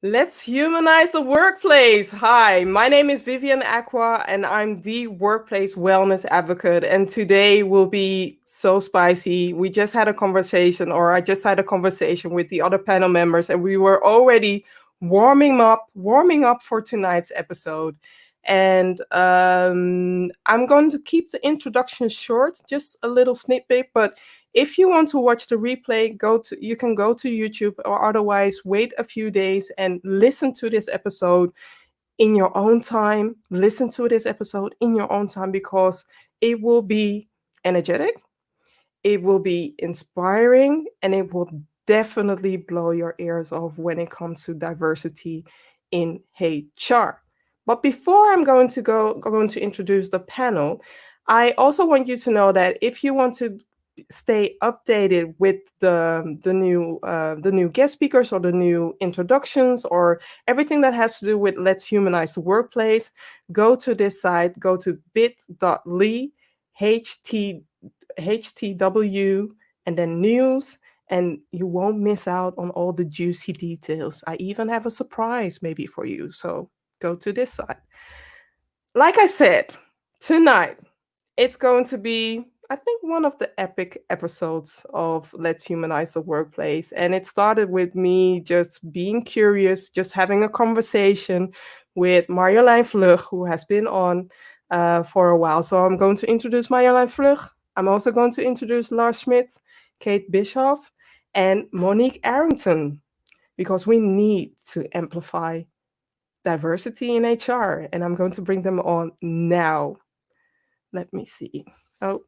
Let's humanize the workplace. Hi, my name is Vivian Acquah, and I'm the workplace wellness advocate. And today will be so spicy. We just had a conversation, or I just had a conversation with the other panel members, and we were already warming up for tonight's episode. And I'm going to keep the introduction short, just a little snippet, but if you want to watch the replay, you can go to YouTube, or otherwise wait a few days and listen to this episode in your own time. Listen to this episode in your own time because it will be energetic, it will be inspiring, and it will definitely blow your ears off when it comes to diversity in HR. But before I'm going to introduce the panel, I also want you to know that if you want to stay updated with the new guest speakers or the new introductions or everything that has to do with Let's Humanize the Workplace, go to this site, go to bit.ly HTW and then news, and you won't miss out on all the juicy details. I even have a surprise maybe for you, so go to this site. Like I said, tonight it's going to be, I think, one of the epic episodes of Let's Humanize the Workplace. And it started with me just being curious, just having a conversation with Marjolijn Vlug, who has been on for a while. So I'm going to introduce Marjolijn Vlug. I'm also going to introduce Lars Schmidt, Kate Bischoff, and Monique Arrington, because we need to amplify diversity in HR. And I'm going to bring them on now. Let me see. Oh.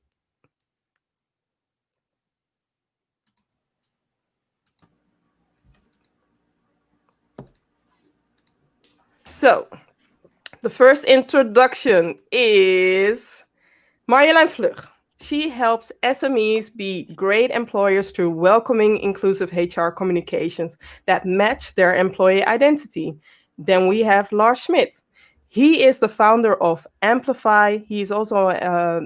So, the first introduction is Marjolijn Vlug. She helps SMEs be great employers through welcoming, inclusive HR communications that match their employee identity. Then we have Lars Schmidt. He is the founder of Amplify. He's also,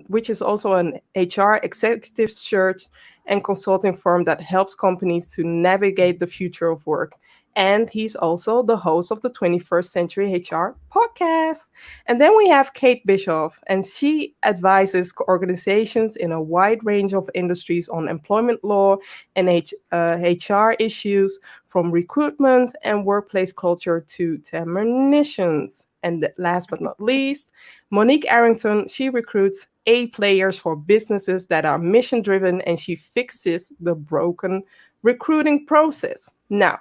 which is also an HR executive search and consulting firm that helps companies to navigate the future of work. And he's also the host of the 21st Century HR podcast. And then we have Kate Bischoff, and she advises organizations in a wide range of industries on employment law and HR issues, from recruitment and workplace culture to terminations. And last but not least, Monique Arrington, she recruits A players for businesses that are mission driven, and she fixes the broken recruiting process. Now,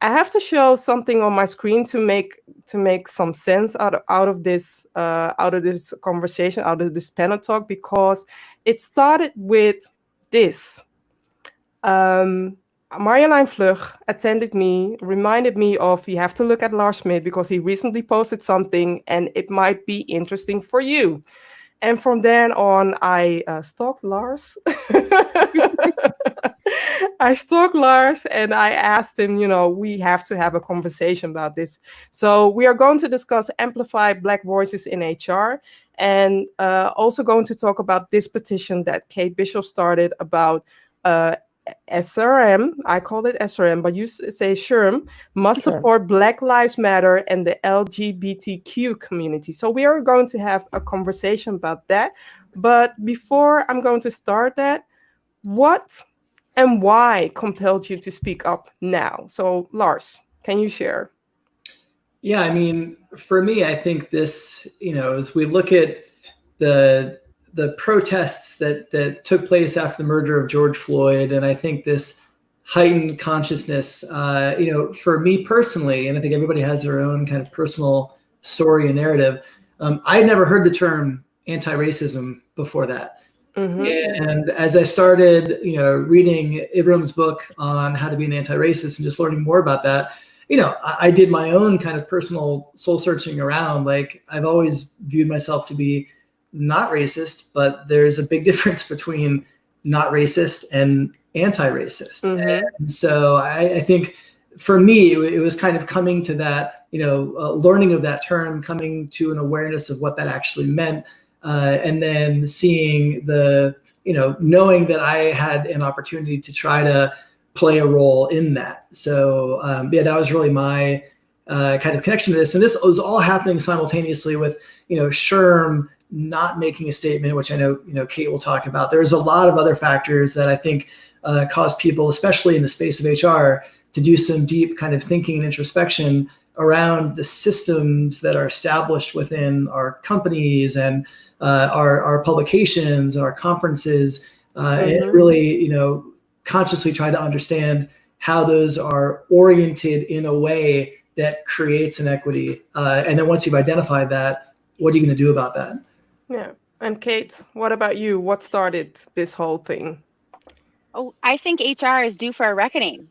I have to show something on my screen to make some sense out of this conversation, out of this panel talk, because it started with this. Marjolijn Vlug reminded me of, you have to look at Lars Schmidt because he recently posted something and it might be interesting for you. And from then on, I stalked Lars. I stalked Lars and I asked him, we have to have a conversation about this. So we are going to discuss Amplify Black Voices in HR, and also going to talk about this petition that Kate Bischoff started about SRM. I call it SRM, but you say SHRM, must support Black Lives Matter and the LGBTQ community. So we are going to have a conversation about that. But before I'm going to start that, what and why compelled you to speak up now? So Lars, can you share? Yeah, I mean, for me, I think this, as we look at the protests that took place after the murder of George Floyd, and I think this heightened consciousness, for me personally, and I think everybody has their own kind of personal story and narrative. I'd never heard the term anti-racism before that. Mm-hmm. And as I started, reading Ibram's book on how to be an anti-racist and just learning more about that, I did my own kind of personal soul searching around. Like, I've always viewed myself to be not racist, but there's a big difference between not racist and anti-racist. Mm-hmm. And so I think for me, it was kind of coming to that, learning of that term, coming to an awareness of what that actually meant. And then seeing knowing that I had an opportunity to try to play a role in that. So that was really my kind of connection to this. And this was all happening simultaneously with, SHRM not making a statement, which I know, Kate will talk about. There's a lot of other factors that I think cause people, especially in the space of HR, to do some deep kind of thinking and introspection around the systems that are established within our companies and our publications, our conferences, and really, consciously try to understand how those are oriented in a way that creates inequity. And then once you've identified that, what are you going to do about that? Yeah. And Kate, what about you? What started this whole thing? Oh, I think HR is due for a reckoning.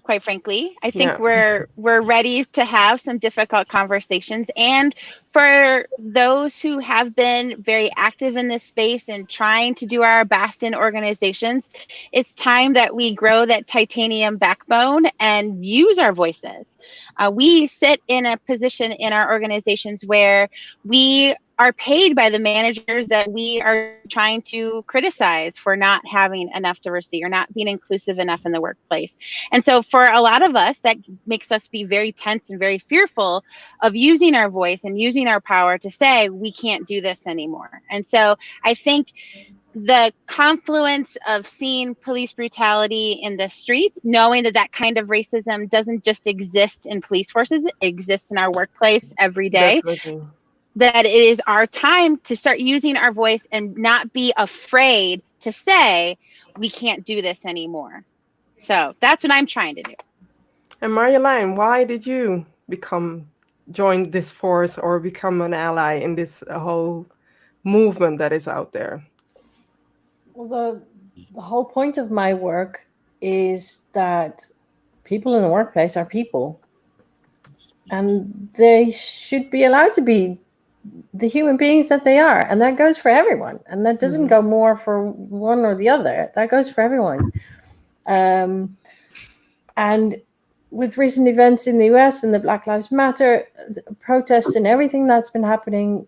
Quite frankly, I think we're ready to have some difficult conversations. And for those who have been very active in this space and trying to do our best in organizations, it's time that we grow that titanium backbone and use our voices. We sit in a position in our organizations where we are paid by the managers that we are trying to criticize for not having enough diversity or not being inclusive enough in the workplace. And so for a lot of us, that makes us be very tense and very fearful of using our voice and using our power to say, we can't do this anymore. And so I think the confluence of seeing police brutality in the streets, knowing that that kind of racism doesn't just exist in police forces, it exists in our workplace every day. Definitely. That it is our time to start using our voice and not be afraid to say, we can't do this anymore. So that's what I'm trying to do. And Marjolijn, why did you join this force or become an ally in this whole movement that is out there? Well, the whole point of my work is that people in the workplace are people. And they should be allowed to be the human beings that they are. And that goes for everyone. And that doesn't go more for one or the other. That goes for everyone. And with recent events in the US and the Black Lives Matter protests and everything that's been happening,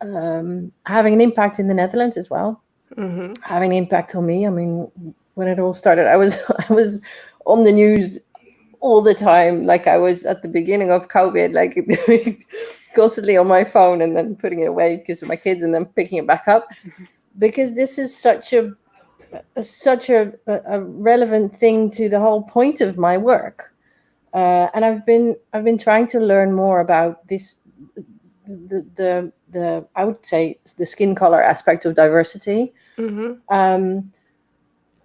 having an impact in the Netherlands as well, having an impact on me. I mean, when it all started, I was on the news all the time, like I was at the beginning of COVID, like constantly on my phone and then putting it away because of my kids and then picking it back up, because this is such a relevant thing to the whole point of my work. And I've been trying to learn more about this, the I would say the skin color aspect of diversity.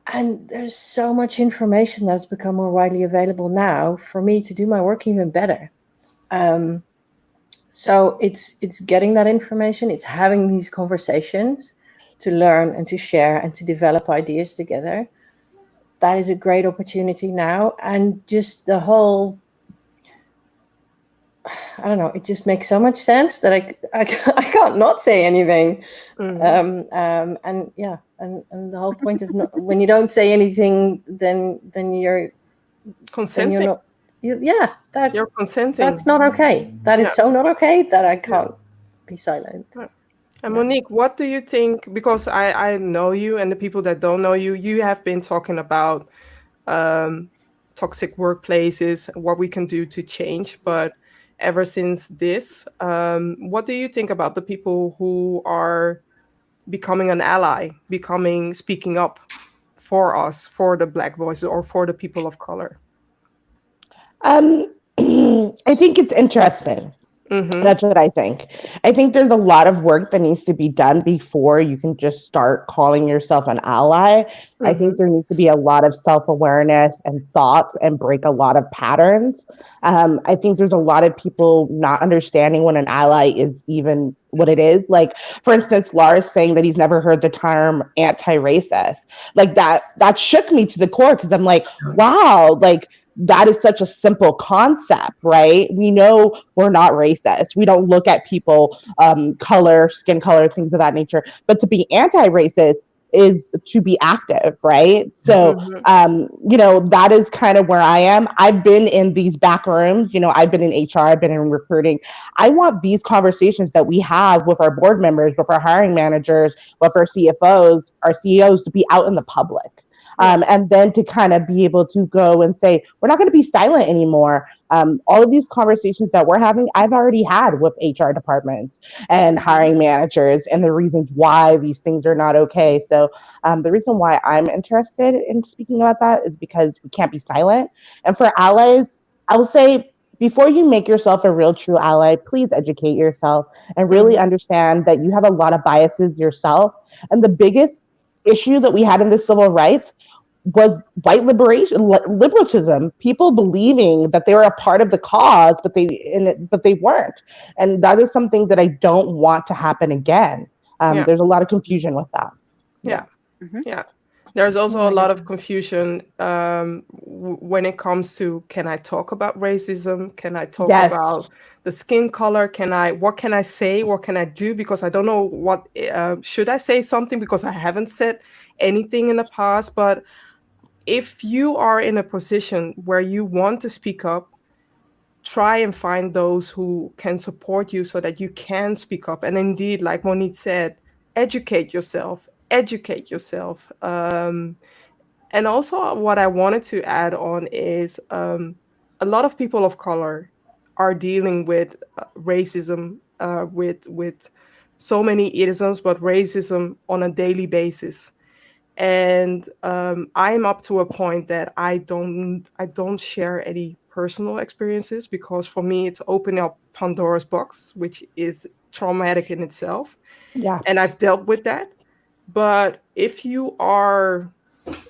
And there's so much information that's become more widely available now for me to do my work even better. So it's getting that information, it's having these conversations to learn and to share and to develop ideas together. That is a great opportunity now. And just the whole, I don't know, it just makes so much sense that I can't not say anything. And the whole point of when you don't say anything, then you're consenting. Then you're not, you're consenting. That's not okay. That is so not okay that I can't be silent. And Monique, what do you think? Because I know you, and the people that don't know you, you have been talking about toxic workplaces, what we can do to change. But ever since this, what do you think about the people who are becoming an ally, speaking up for us, for the Black voices, or for the people of color? I think it's interesting. That's what I think. I think there's a lot of work that needs to be done before you can just start calling yourself an ally. I think there needs to be a lot of self-awareness and thoughts and break a lot of patterns. I think there's a lot of people not understanding what an ally is, even what it is. Like, for instance, Lars saying that he's never heard the term anti-racist. Like that shook me to the core, because I'm like, wow, like, that is such a simple concept, right? We know we're not racist. We don't look at people, color, skin color, things of that nature. But to be anti-racist is to be active, right? So, that is kind of where I am. I've been in these back rooms, I've been in HR, I've been in recruiting. I want these conversations that we have with our board members, with our hiring managers, with our CFOs, our CEOs, to be out in the public. And then to kind of be able to go and say, we're not going to be silent anymore. All of these conversations that we're having, I've already had with HR departments and hiring managers, and the reasons why these things are not okay. So the reason why I'm interested in speaking about that is because we can't be silent. And for allies, I will say, before you make yourself a real true ally, please educate yourself and really understand that you have a lot of biases yourself. And the biggest issue that we had in the civil rights was white liberalism, people believing that they were a part of the cause, but they weren't. And that is something that I don't want to happen again. There's a lot of confusion with that. Yeah. There's also a lot of confusion when it comes to, can I talk about racism? Can I talk about the skin color? What can I say? What can I do? Because I don't know what, should I say something? Because I haven't said anything in the past. But if you are in a position where you want to speak up, try and find those who can support you so that you can speak up. And indeed, like Monique said, educate yourself. And also what I wanted to add on is a lot of people of color are dealing with racism, with so many isms, but racism on a daily basis. And I'm up to a point that I don't share any personal experiences, because for me it's opening up Pandora's box, which is traumatic in itself. Yeah. And I've dealt with that. But if you are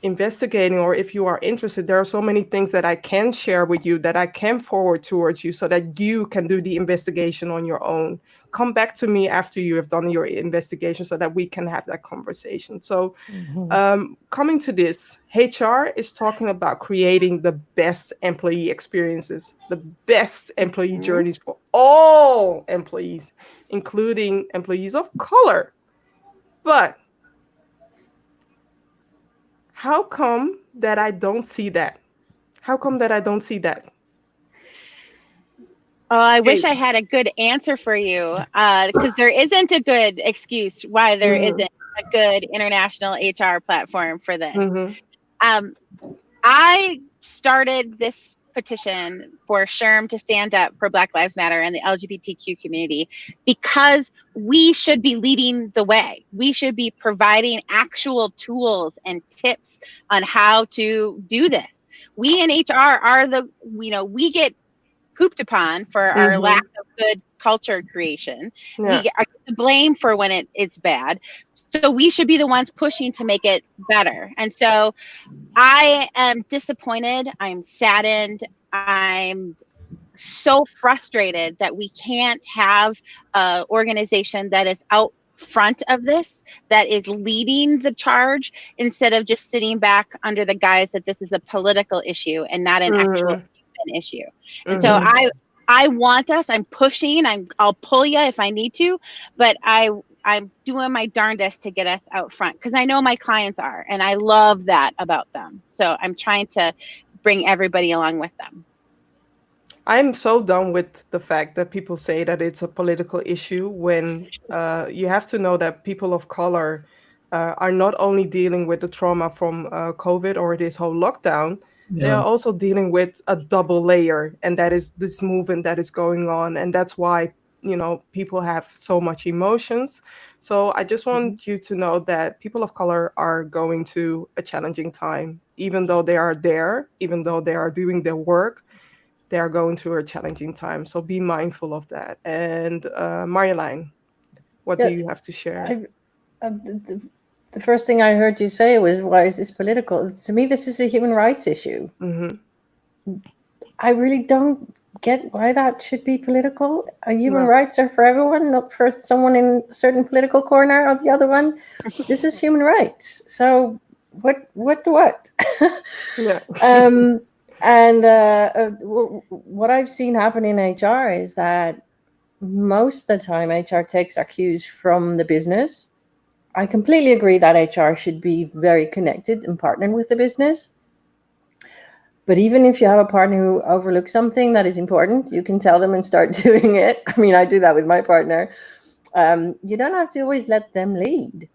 investigating, or if you are interested, there are so many things that I can share with you, that I can forward towards you, so that you can do the investigation on your own. Come back to me after you have done your investigation, so that we can have that conversation. So coming to this, HR is talking about creating the best employee experiences, the best employee journeys for all employees, including employees of color. But how come that I don't see that? Oh, I wish I had a good answer for you, because there isn't a good excuse why there isn't a good international HR platform for this. I started this petition for SHRM to stand up for Black Lives Matter and the LGBTQ community, because we should be leading the way. We should be providing actual tools and tips on how to do this. We in HR are we get pooped upon for our lack of good culture creation. We are to blame for when it's bad. So we should be the ones pushing to make it better. And so I am disappointed. I'm saddened. I'm so frustrated that we can't have an organization that is out front of this, that is leading the charge, instead of just sitting back under the guise that this is a political issue and not an actual human issue. And so I want us, I'm pushing, I'll pull you if I need to, but I'm doing my darndest to get us out front, because I know my clients are, and I love that about them. So I'm trying to bring everybody along with them. I'm so done with the fact that people say that it's a political issue, when you have to know that people of color are not only dealing with the trauma from COVID or this whole lockdown, they are also dealing with a double layer, and that is this movement that is going on. And that's why, people have so much emotions. So I just want you to know that people of color are going to a challenging time, even though they are there, even though they are doing their work. They are going through a challenging time. So be mindful of that. And Marjolijn, what do you have to share? The first thing I heard you say was, why is this political? To me, this is a human rights issue. I really don't get why that should be political. Human rights are for everyone, not for someone in a certain political corner or the other one. This is human rights. So what? And what I've seen happen in HR is that most of the time HR takes our cues from the business. I completely agree that HR should be very connected and partnered with the business. But even if you have a partner who overlooks something that is important, you can tell them and start doing it. I mean, I do that with my partner. You don't have to always let them lead.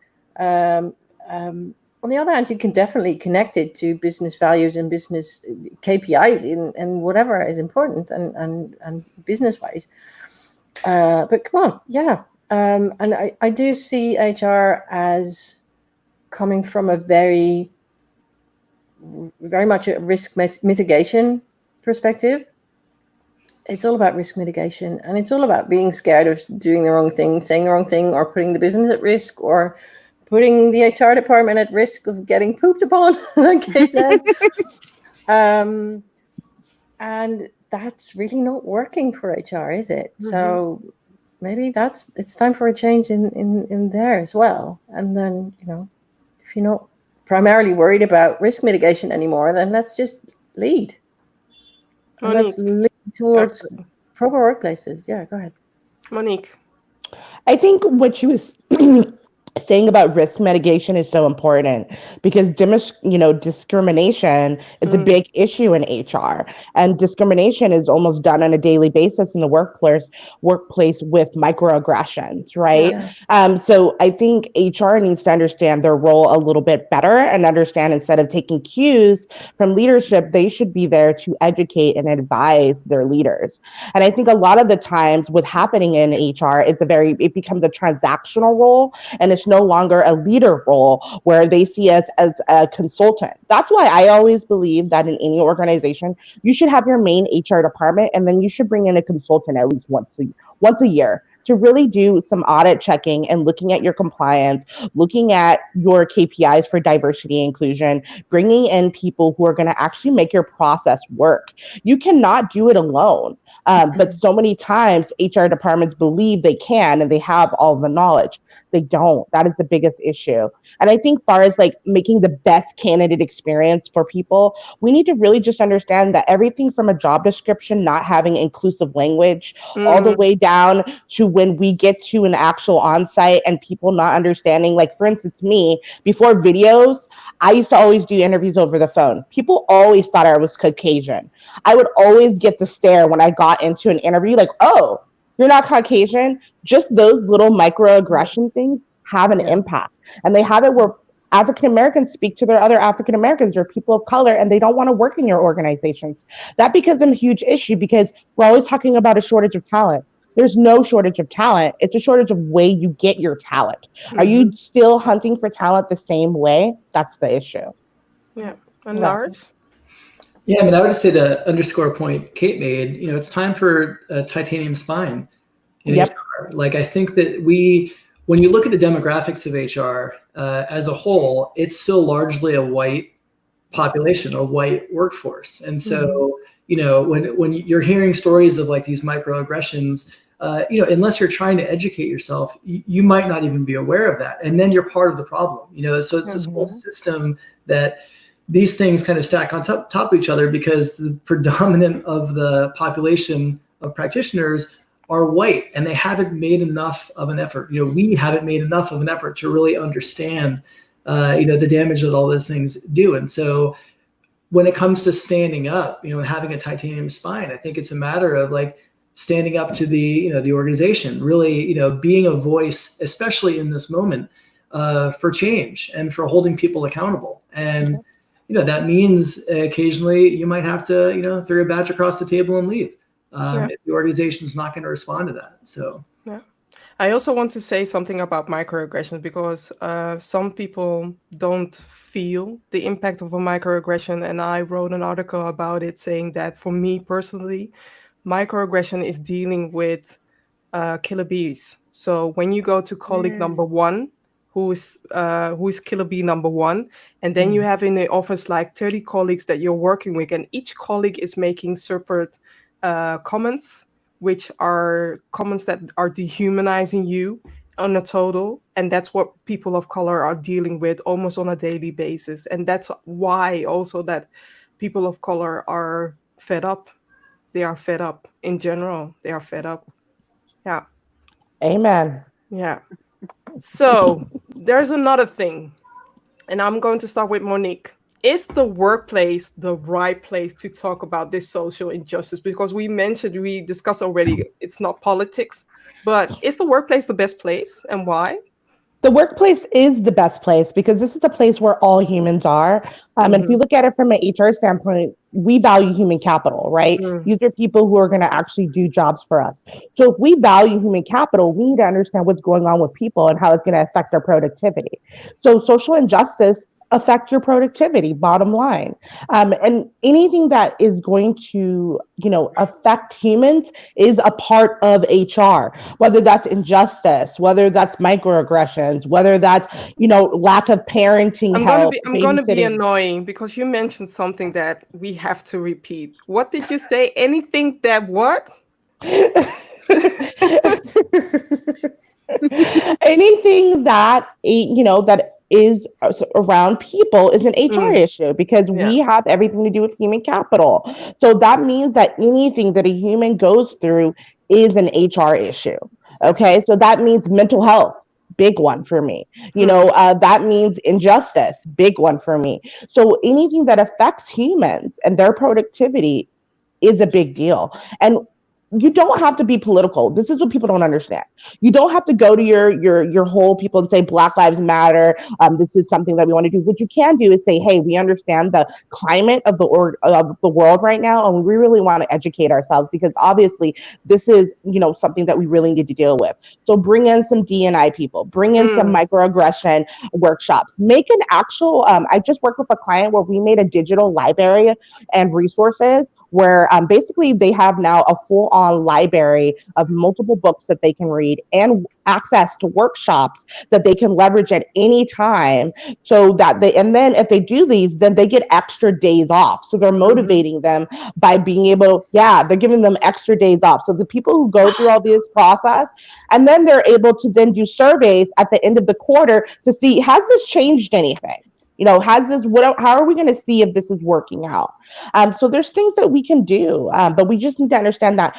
on the other hand, you can definitely connect it to business values and business KPIs and whatever is important and business wise. But come on, yeah. And I do see HR as coming from a very much a risk mitigation perspective. It's all about risk mitigation, and it's all about being scared of doing the wrong thing, saying the wrong thing, or putting the business at risk, or putting the HR department at risk of getting pooped upon, like Kate said. And that's really not working for HR, is it? Mm-hmm. So maybe it's time for a change in there as well. And then, if you're not primarily worried about risk mitigation anymore, then let's just lead. And let's lead towards proper workplaces. Yeah, go ahead. Monique. I think what she was saying about risk mitigation is so important because discrimination is a big issue in HR, and discrimination is almost done on a daily basis in the workplace with microaggressions, right? Yeah. So I think HR needs to understand their role a little bit better and understand, instead of taking cues from leadership, they should be there to educate and advise their leaders. And I think a lot of the times what's happening in HR is it becomes a transactional role, and it's no longer a leader role where they see us as a consultant. That's why I always believe that in any organization, you should have your main HR department, and then you should bring in a consultant at least once a year to really do some audit checking and looking at your compliance, looking at your KPIs for diversity and inclusion, bringing in people who are going to actually make your process work. You cannot do it alone. But so many times HR departments believe they can and they have all the knowledge. They don't. That is the biggest issue. And I think far as like making the best candidate experience for people, we need to really just understand that everything from a job description not having inclusive language all the way down to when we get to an actual on-site and people not understanding, like for instance, me, before videos, I used to always do interviews over the phone. People always thought I was Caucasian. I would always get the stare when I got into an interview, like, oh, you're not Caucasian. Just those little microaggression things have an impact. And they have it where African Americans speak to their other African Americans or people of color, and they don't want to work in your organizations. That becomes a huge issue because we're always talking about a shortage of talent. There's no shortage of talent. It's a shortage of way you get your talent. Are you still hunting for talent the same way? That's the issue. Yeah. And Lars? Yeah, I mean, I would just say to underscore a point Kate made, it's time for a titanium spine in HR. Like, I think that when you look at the demographics of HR as a whole, it's still largely a white population, a white workforce. And so, when you're hearing stories of like these microaggressions, unless you're trying to educate yourself, you might not even be aware of that. And then you're part of the problem, so it's this whole system that these things kind of stack on top of each other because the predominant of the population of practitioners are white, and they haven't made enough of an effort. We haven't made enough of an effort to really understand, the damage that all those things do. And so when it comes to standing up, and having a titanium spine, I think it's a matter of like standing up to the organization, really, being a voice, especially in this moment, for change and for holding people accountable. And that means occasionally you might have to, throw a badge across the table and leave if the organization's not going to respond to that. So, I also want to say something about microaggressions because some people don't feel the impact of a microaggression. And I wrote an article about it saying that for me personally, microaggression is dealing with killer bees. So when you go to colleague number one, who is killer bee number one, and then you have in the office like 30 colleagues that you're working with, and each colleague is making separate comments, which are comments that are dehumanizing you on a total, and that's what people of color are dealing with almost on a daily basis. And that's why also that people of color are fed up. They are fed up in general. They are fed up. Yeah. Amen. Yeah. So there's another thing, and I'm going to start with Monique. Is the workplace the right place to talk about this social injustice? Because we discussed already, it's not politics, but is the workplace the best place, and why? The workplace is the best place because this is a place where all humans are. And if you look at it from an HR standpoint, we value human capital, right? These are people who are going to actually do jobs for us. So if we value human capital, we need to understand what's going on with people and how it's going to affect their productivity. So social injustice affect your productivity, bottom line. And anything that is going to, affect humans is a part of HR, whether that's injustice, whether that's microaggressions, whether that's, lack of parenting help. I'm going to be annoying because you mentioned something that we have to repeat. What did you say? Anything that what? Anything that, that is around people is an HR issue because we have everything to do with human capital. So that means that anything that a human goes through is an HR issue. Okay, so that means mental health, big one for me. That means injustice, big one for me. So anything that affects humans and their productivity is a big deal. And you don't have to be political. This is what people don't understand. You don't have to go to your whole people and say Black Lives Matter. This is something that we want to do. What you can do is say, hey, we understand the climate of the world right now, and we really want to educate ourselves because obviously this is something that we really need to deal with. So bring in some D&I people, bring in some microaggression workshops, make an actual. I just worked with a client where we made a digital library and resources where basically they have now a full-on library of multiple books that they can read and access to workshops that they can leverage at any time so that and then if they do these, then they get extra days off. So they're motivating them by being able, they're giving them extra days off. So the people who go through all this process, and then they're able to then do surveys at the end of the quarter to see, has this changed anything? How are we going to see if this is working out? So there's things that we can do, but we just need to understand that,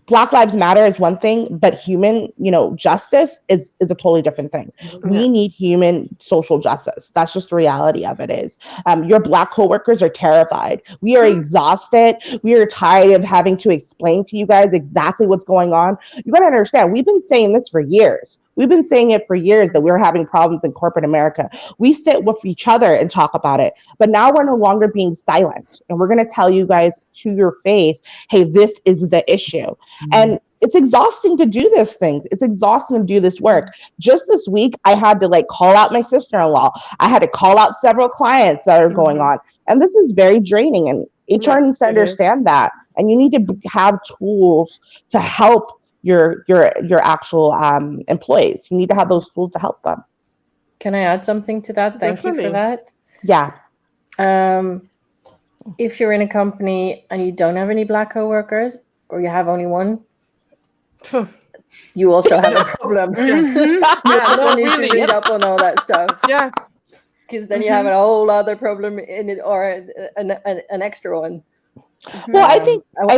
Black Lives Matter is one thing, but human, justice is a totally different thing. We need human social justice. That's just the reality of it is. Your Black coworkers are terrified. We are exhausted. We are tired of having to explain to you guys exactly what's going on. You got to understand, we've been saying this for years. We've been saying it for years that we're having problems in corporate America. We sit with each other and talk about it, but now we're no longer being silent. And we're going to tell you guys to your face, hey, this is the issue. And it's exhausting to do these things. It's exhausting to do this work. Just this week, I had to call out my sister-in-law. I had to call out several clients that are going on. And this is very draining. And HR needs to understand that. And you need to have tools to help your actual employees. You need to have those tools to help them. Can I add something to that? Thank you for that. Yeah. If you're in a company and you don't have any Black coworkers, or you have only one, you also have a problem. You don't need to read up on all that stuff. Yeah. Because then you have a whole other problem in it, or an extra one. Well, I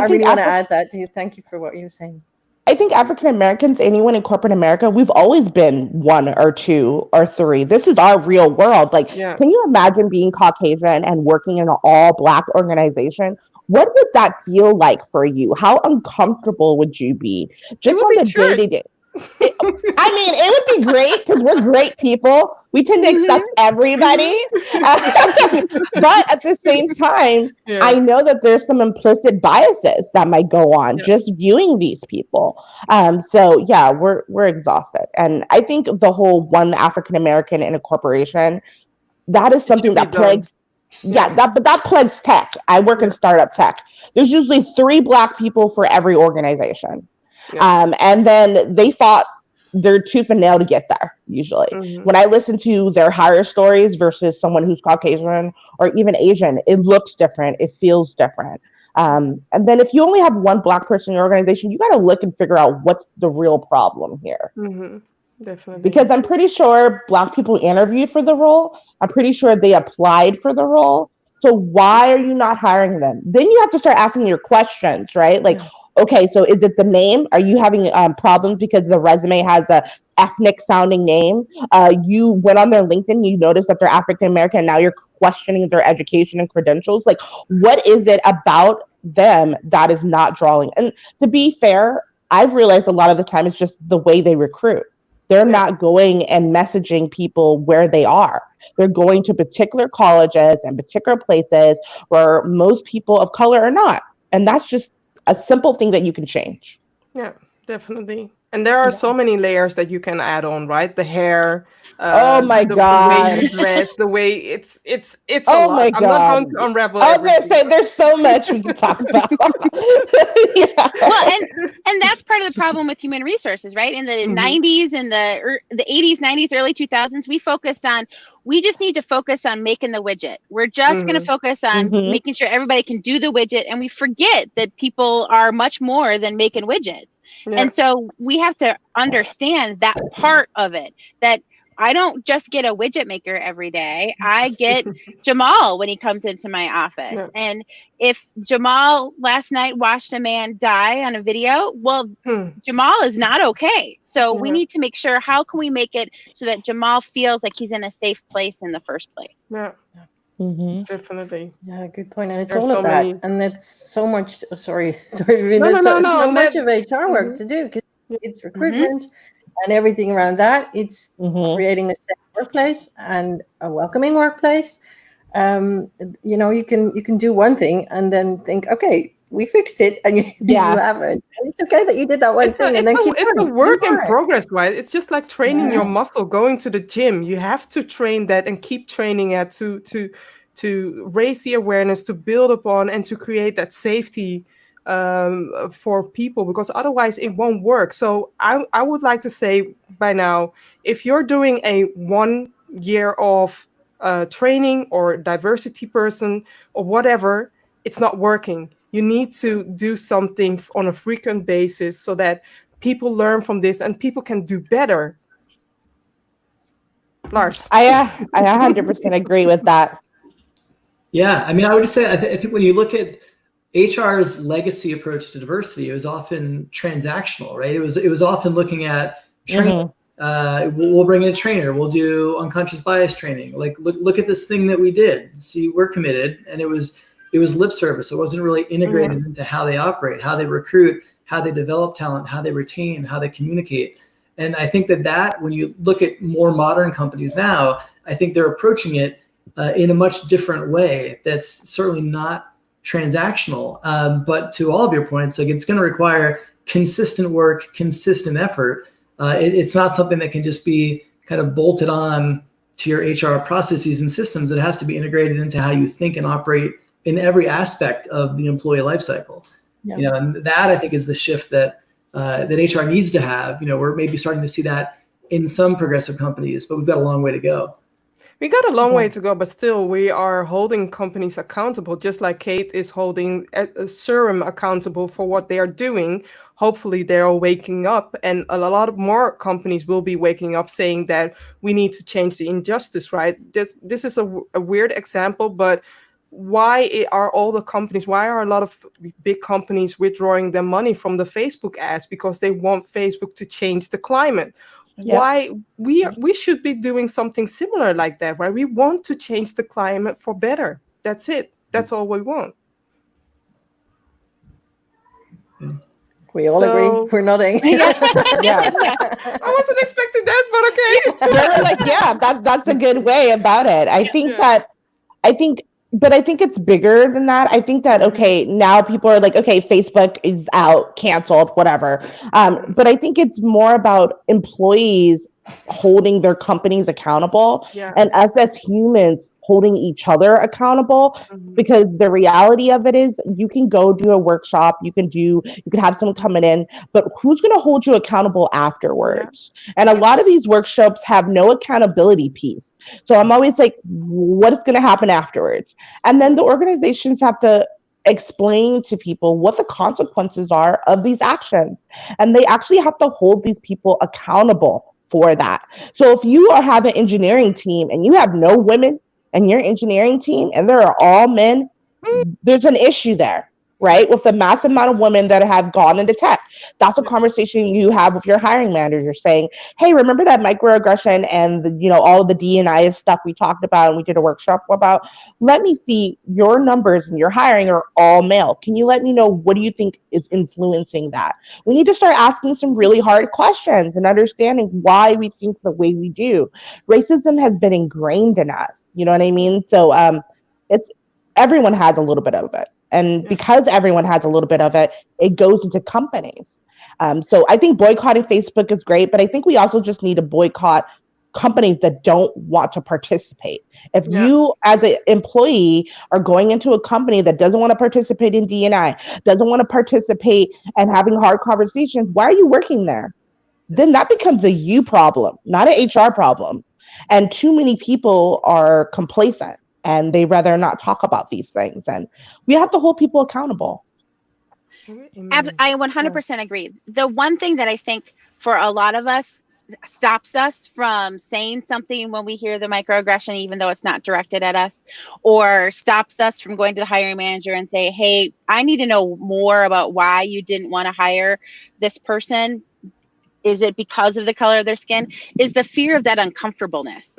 really want to add that to you. Thank you for what you were saying. I think African Americans, anyone in corporate America, we've always been one or two or three. This is our real world. Can you imagine being Caucasian and working in an all Black organization? What would that feel like for you? How uncomfortable would you be? Just on the day-to-day. It would be great because we're great people. We tend to accept everybody. But at the same time, I know that there's some implicit biases that might go on just viewing these people. We're exhausted. And I think the whole one African American in a corporation, that is something that plagues. That plagues tech. I work in startup tech. There's usually 3 Black people for every organization. And then they fought their tooth and nail to get there, usually. When I listen to their hire stories versus someone who's Caucasian or even Asian, it looks different. It feels different. And then if you only have one Black person in your organization, you got to look and figure out what's the real problem here. Definitely. Because I'm pretty sure Black people interviewed for the role. I'm pretty sure they applied for the role. So why are you not hiring them? Then you have to start asking your questions, right? Okay, so is it the name? Are you having problems because the resume has a ethnic sounding name? You went on their LinkedIn, you noticed that they're African American, and now you're questioning their education and credentials. What is it about them that is not drawing? And to be fair, I've realized a lot of the time it's just the way they recruit. They're not going and messaging people where they are. They're going to particular colleges and particular places where most people of color are not. And that's just a simple thing that you can change. Yeah, definitely. And there are so many layers that you can add on, right? The hair, Oh my the God. way you dress, the way it's a Oh lot. my I'm not God. going to unravel I was going to everything. say, there's so much we can talk about. Yeah. Well, and that's part of the problem with human resources, right? In the 90s and the 80s, 90s, early 2000s, we just need to focus on making the widget. We're just going to focus on making sure everybody can do the widget. And we forget that people are much more than making widgets. Yeah. And so we have to understand that part of it, that I don't just get a widget maker every day. I get Jamal when he comes into my office. Yeah. And if Jamal last night watched a man die on a video, well, Jamal is not okay. So we need to make sure, how can we make it so that Jamal feels like he's in a safe place in the first place? Yeah. Definitely. Yeah, good point. And it's all of that. And it's so much, sorry, Vivian, there's so much of HR work to do, because it's recruitment and everything around that. It's creating a safe workplace and a welcoming workplace. You know, you can do one thing and then think, okay, we fixed it, and you haven't. And it's okay that you did that one thing, and then keep it's a work in progress, right? It's just like training your muscle, going to the gym. You have to train that and keep training it to raise the awareness, to build upon, and to create that safety for people, because otherwise it won't work. So I would like to say by now, if you're doing a 1 year of training or diversity person or whatever, it's not working. You need to do something on a frequent basis so that people learn from this and people can do better. Lars. I 100% agree with that. Yeah, I mean, I would just say, I think when you look at HR's legacy approach to diversity, it was often transactional, right? It was often looking at training. We'll bring in a trainer. We'll do unconscious bias training. Like, look at this thing that we did. See, we're committed, and it was lip service. It wasn't really integrated into how they operate, how they recruit, how they develop talent, how they retain, how they communicate. And I think that when you look at more modern companies now, I think they're approaching it in a much different way. That's certainly not transactional, but to all of your points, like, it's going to require consistent work, consistent effort. It's not something that can just be kind of bolted on to your HR processes and systems. It has to be integrated into how you think and operate in every aspect of the employee lifecycle. Yeah. You know, and that, I think, is the shift that HR needs to have. You know, we're maybe starting to see that in some progressive companies, but we've got a long way to go. We got a long way to go, but still we are holding companies accountable, just like Kate is holding Serum accountable for what they are doing. Hopefully they're waking up, and a lot of more companies will be waking up, saying that we need to change the injustice, right? This is a weird example, but why are a lot of big companies withdrawing their money from the Facebook ads? Because they want Facebook to change the climate. Yep. Why we should be doing something similar like that, right? We want to change the climate for better. That's it. That's all we want. We all agree. We're nodding. Yeah. I wasn't expecting that, but okay. Yeah, we're like, that's a good way about it. I think it's bigger than that. I think that, okay, now people are like, okay, Facebook is out, canceled, whatever. But I think it's more about employees holding their companies accountable, and us as humans holding each other accountable, because the reality of it is, you can go do a workshop, you can have someone coming in, but who's going to hold you accountable afterwards? And a lot of these workshops have no accountability piece. So I'm always like, what's going to happen afterwards? And then the organizations have to explain to people what the consequences are of these actions. And they actually have to hold these people accountable for that. So if you have an engineering team and you have no women in your engineering team and there are all men, there's an issue there. right? With the massive amount of women that have gone into tech. That's a conversation you have with your hiring manager. You're saying, hey, remember that microaggression and all of the D&I stuff we talked about and we did a workshop about? Let me see your numbers and your hiring are all male. Can you let me know what do you think is influencing that? We need to start asking some really hard questions and understanding why we think the way we do. Racism has been ingrained in us. You know what I mean? So it's everyone has a little bit of it. And because everyone has a little bit of it, it goes into companies. So I think boycotting Facebook is great, but I think we also just need to boycott companies that don't want to participate. If you as an employee are going into a company that doesn't want to participate in D&I, doesn't want to participate and having hard conversations, why are you working there? Then that becomes a you problem, not an HR problem. And too many people are complacent and they rather not talk about these things. And we have to hold people accountable. I 100% agree. The one thing that I think for a lot of us stops us from saying something when we hear the microaggression, even though it's not directed at us, or stops us from going to the hiring manager and say, hey, I need to know more about why you didn't want to hire this person. Is it because of the color of their skin? Is the fear of that uncomfortableness.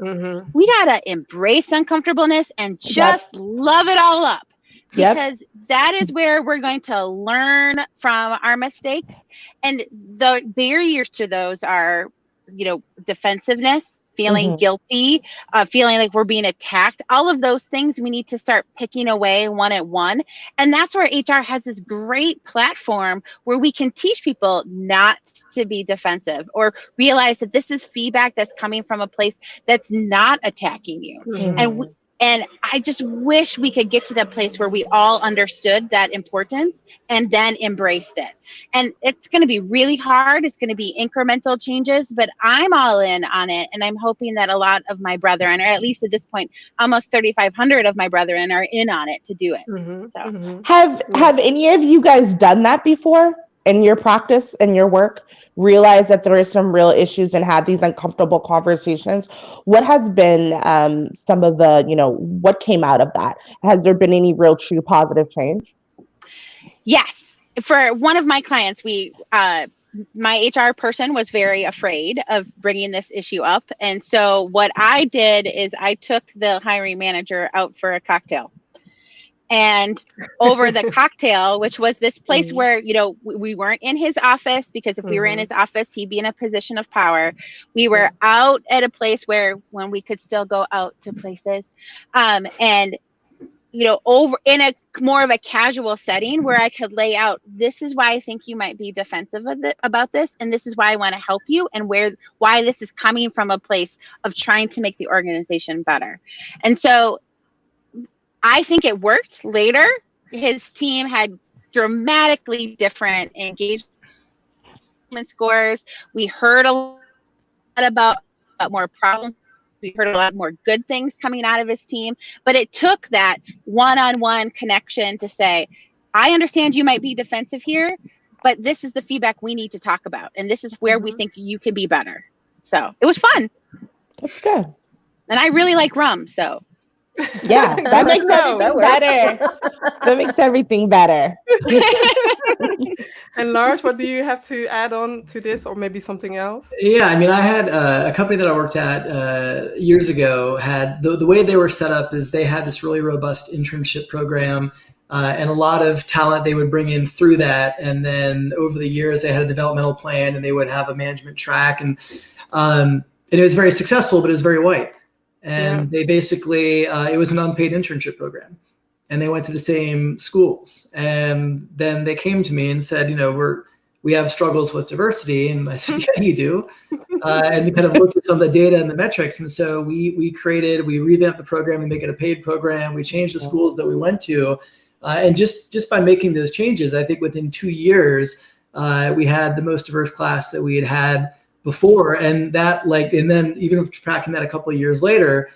We got to embrace uncomfortableness and just love it all up. Because that is where we're going to learn from our mistakes. And the barriers to those are, defensiveness, feeling guilty, feeling like we're being attacked. All of those things we need to start picking away one at one. And that's where HR has this great platform where we can teach people not to be defensive or realize that this is feedback that's coming from a place that's not attacking you. And I just wish we could get to that place where we all understood that importance and then embraced it. And it's going to be really hard. It's going to be incremental changes, but I'm all in on it. And I'm hoping that a lot of my brethren, or at least at this point, almost 3,500 of my brethren are in on it to do it. So have any of you guys done that before in your practice and your work? Realize that there is some real issues and had these uncomfortable conversations? What has been some of the, what came out of that? Has there been any real true positive change? Yes. For one of my clients, my HR person was very afraid of bringing this issue up. And so what I did is I took the hiring manager out for a cocktail. And over the cocktail, which was this place where, we weren't in his office, because if we were in his office, he'd be in a position of power. We were out at a place when we could still go out to places. And, over in a more of a casual setting where I could lay out, this is why I think you might be defensive about this. And this is why I want to help you, and why this is coming from a place of trying to make the organization better. And so I think it worked. Later, his team had dramatically different engagement scores. We heard a lot about more problems. We heard a lot more good things coming out of his team. But it took that one-on-one connection to say, I understand you might be defensive here, but this is the feedback we need to talk about. And this is where we think you can be better. So it was fun. That's good. And I really like rum, so. Yeah, that makes everything better. That makes everything better. And Lars, what do you have to add on to this, or maybe something else? Yeah, I mean, I had a company that I worked at years ago had the way they were set up is they had this really robust internship program and a lot of talent they would bring in through that. And then over the years, they had a developmental plan and they would have a management track. And it was very successful, but it was very white. And they basically, it was an unpaid internship program. And they went to the same schools. And then they came to me and said, we have struggles with diversity. And I said, yeah, you do. And we kind of looked at some of the data and the metrics. And so we revamped the program and make it a paid program. We changed the schools that we went to. And just by making those changes, I think within 2 years, we had the most diverse class that we had before. And then even tracking that a couple of years later,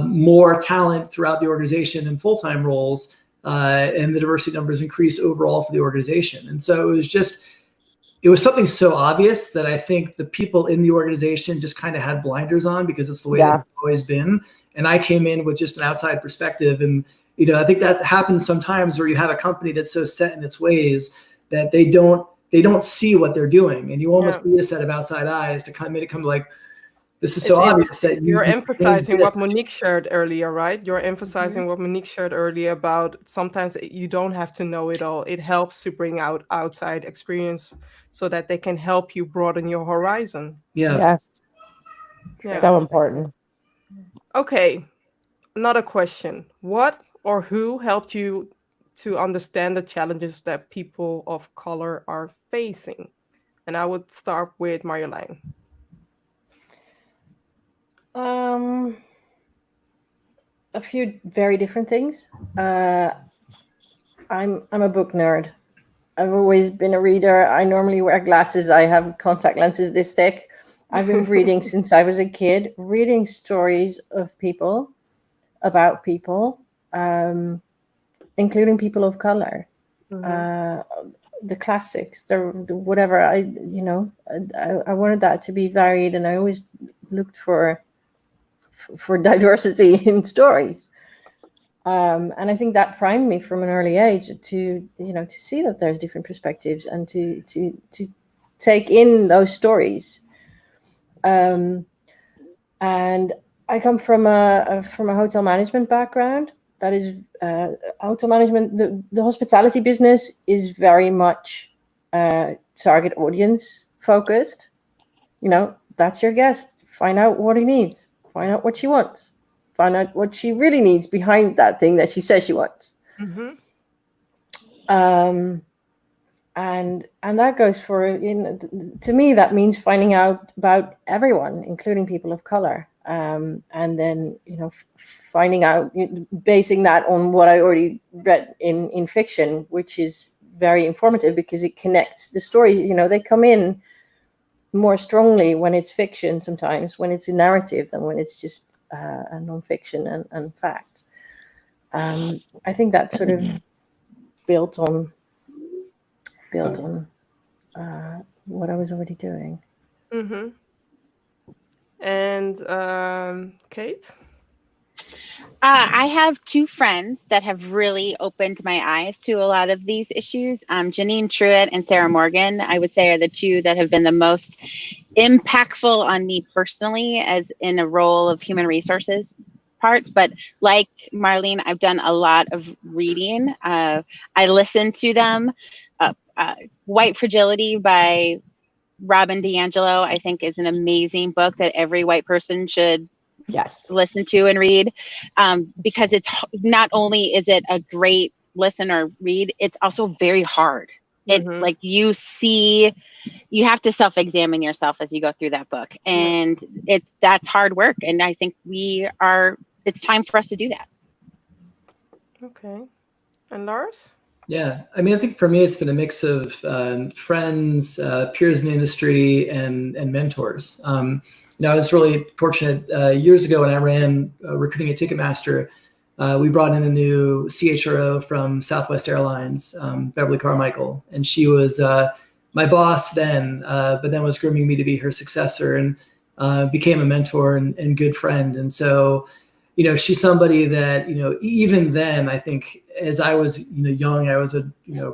more talent throughout the organization in full-time roles, and the diversity numbers increased overall for the organization. And so it was something so obvious that I think the people in the organization just kind of had blinders on because it's the way it's always been. And I came in with just an outside perspective, and I think that happens sometimes where you have a company that's so set in its ways that they don't see what they're doing, and you almost need a set of outside eyes to make it come like, this is so obvious that you're emphasizing what Monique shared earlier, right? You're emphasizing what Monique shared earlier about sometimes you don't have to know it all. It helps to bring out outside experience so that they can help you broaden your horizon. Yeah. Yes. Yeah. So important. Okay. Another question. What or who helped you to understand the challenges that people of color are facing? And I would start with Marjolijn. A few very different things. I'm a book nerd. I've always been a reader. I normally wear glasses. I have contact lenses this thick. I've been reading since I was a kid, reading stories of people, about people, including people of color. The classics, the whatever. I wanted that to be varied, and I always looked for diversity in stories. And I think that primed me from an early age to see that there's different perspectives and to take in those stories. And I come from a hotel management background. That is hotel management. The hospitality business is very much target audience focused. That's your guest. Find out what he needs. Find out what she wants. Find out what she really needs behind that thing that she says she wants. And that goes for, to me, that means finding out about everyone, including people of color. And then, finding out, basing that on what I already read in fiction, which is very informative because it connects the stories. They come in more strongly when it's fiction sometimes, when it's a narrative, than when it's just a nonfiction and fact. I think that sort of built on what I was already doing. And Kate? I have two friends that have really opened my eyes to a lot of these issues. Janine Truitt and Sarah Morgan, I would say, are the two that have been the most impactful on me personally, as in a role of human resources parts. But like Marlene, I've done a lot of reading. I listen to them. White Fragility by Robin DiAngelo, I think, is an amazing book that every white person should listen to and read, because it's not only is it a great listen or read, it's also very hard. It like you have to self-examine yourself as you go through that book, and that's hard work, and I think it's time for us to do that. Okay. And Lars? Yeah, I mean, I think for me, it's been a mix of friends, peers in the industry, and mentors. I was really fortunate years ago when I ran recruiting at Ticketmaster. We brought in a new CHRO from Southwest Airlines, Beverly Carmichael, and she was my boss then, but then was grooming me to be her successor, and became a mentor and good friend. And so, she's somebody that, even then, I think as I was, young, I was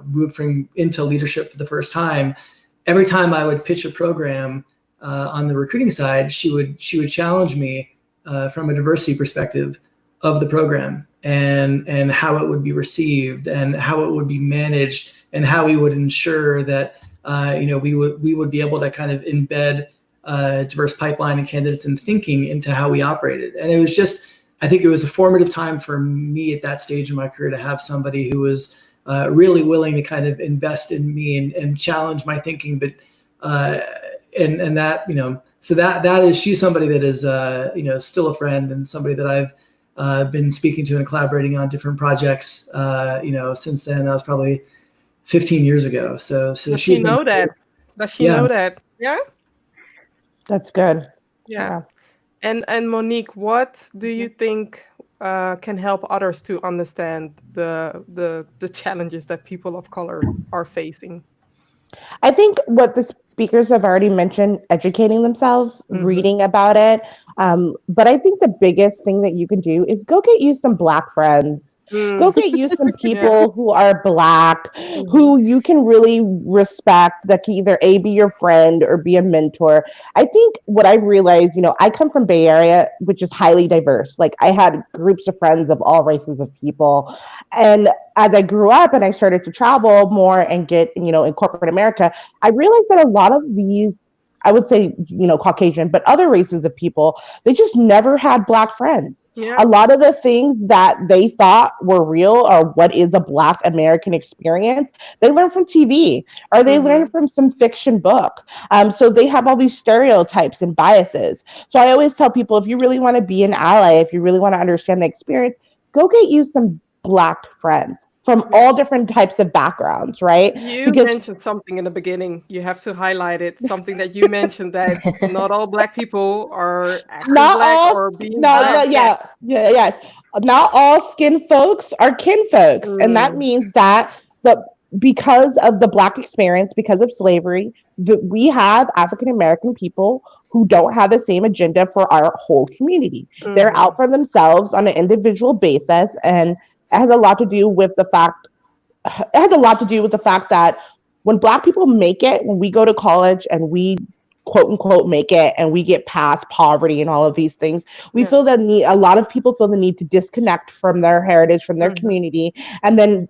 moved into leadership for the first time. Every time I would pitch a program on the recruiting side, she would challenge me from a diversity perspective of the program and how it would be received and how it would be managed and how we would ensure that we would be able to kind of embed diverse pipeline and candidates and thinking into how we operated. And it was just, I think it was a formative time for me at that stage in my career to have somebody who was really willing to kind of invest in me and challenge my thinking, but and that, so that is, she's somebody that is, still a friend and somebody that I've been speaking to and collaborating on different projects, since then. That was probably 15 years ago. So does she know that? Does she know that? Yeah. That's good. Yeah. And Monique, what do you think can help others to understand the challenges that people of color are facing? I think what the speakers have already mentioned, educating themselves, reading about it. But I think the biggest thing that you can do is go get you some Black friends, Go get you some people who are Black, who you can really respect, that can either be your friend or be a mentor. I think what I realized, I come from Bay Area, which is highly diverse. Like, I had groups of friends of all races of people. And as I grew up and I started to travel more and get, in corporate America, I realized that a lot of these, I would say, Caucasian, but other races of people, they just never had Black friends. Yeah. A lot of the things that they thought were real, or what is a Black American experience, they learned from TV, or they learned from some fiction book. So they have all these stereotypes and biases. So I always tell people, if you really want to be an ally, if you really want to understand the experience, go get you some Black friends from all different types of backgrounds, right? You mentioned something in the beginning. You have to highlight it. Something that you mentioned, that not all Black people are acting Black or being Black. Yes. Not all skin folks are kin folks. And that means that because of the Black experience, because of slavery, we have African American people who don't have the same agenda for our whole community. They're out for themselves on an individual basis, and it has a lot to do with the fact that when Black people make it, when we go to college and we quote unquote make it and we get past poverty and all of these things, we feel the need, a lot of people feel the need to disconnect from their heritage, from their community, and then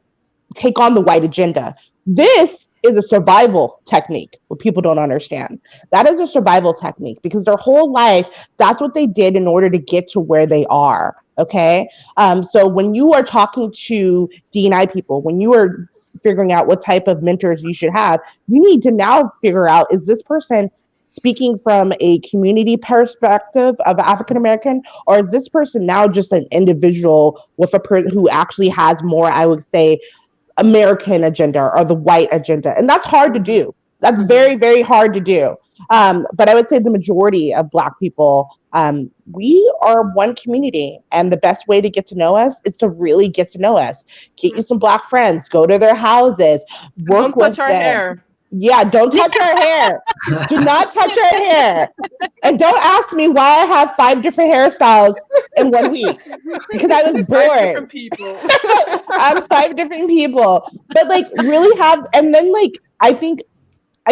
take on the white agenda. This is a survival technique, what people don't understand. That is a survival technique, because their whole life, that's what they did in order to get to where they are. Okay. So when you are talking to D&I people, when you are figuring out what type of mentors you should have, you need to now figure out, is this person speaking from a community perspective of African American, or is this person now just an individual with a person who actually has more, I would say, American agenda or the white agenda? And that's hard to do. That's very, very hard to do. But I would say the majority of Black people, we are one community, and the best way to get to know us is to really get to know us. Get you some Black friends, go to their houses, work with them. Don't touch our hair. Yeah, don't touch our hair. Do not touch our hair. And don't ask me why I have 5 different hairstyles in 1 week, because I was bored. 5 different people. I'm 5 different people. But really have, and then I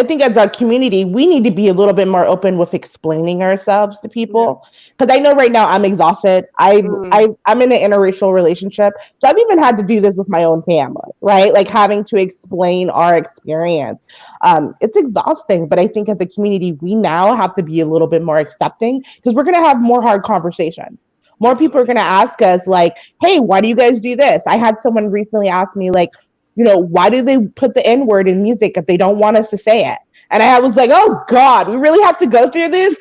think as a community, we need to be a little bit more open with explaining ourselves to people. Because I know right now I'm exhausted. I'm in an interracial relationship. So I've even had to do this with my own family, right? Having to explain our experience. It's exhausting, but I think as a community, we now have to be a little bit more accepting, because we're going to have more hard conversations. More people are going to ask us hey, why do you guys do this? I had someone recently ask me why do they put the N-word in music if they don't want us to say it? And I was like, oh God, we really have to go through this?